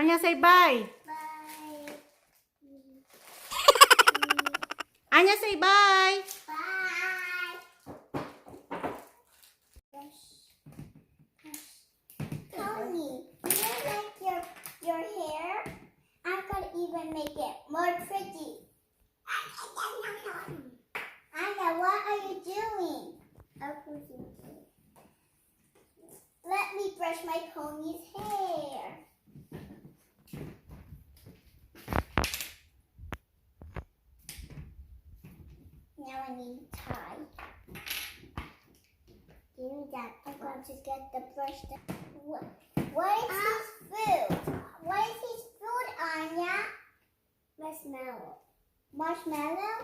Anya, say bye. Bye. Anya, say bye. Bye. Brush. Tony, do you like your hair? I'm gonna even make it more pretty. Anya, what are you doing? Let me brush my pony's hair. Now I need to tie. Give me that. I'm going to get the brush. What is his food? What is his food, Anya? Marshmallow. Marshmallow?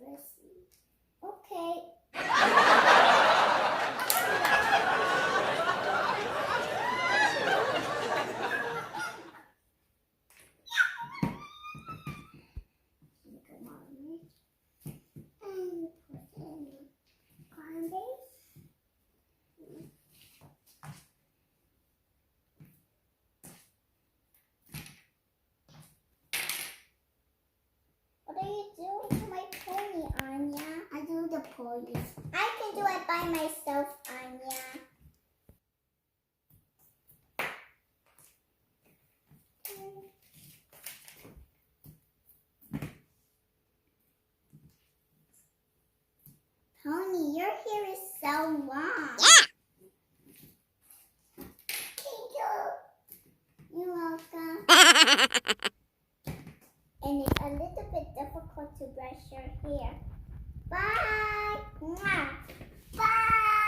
Yes, okay. Come on. And put in corn base. What are you doing to my pony, Anya? I do the ponies. I can do it by myself, Anya. Pony, your hair is so long. Yeah. Thank you. You're welcome. And it's a little bit difficult to brush your hair. Bye. Mwah. Bye.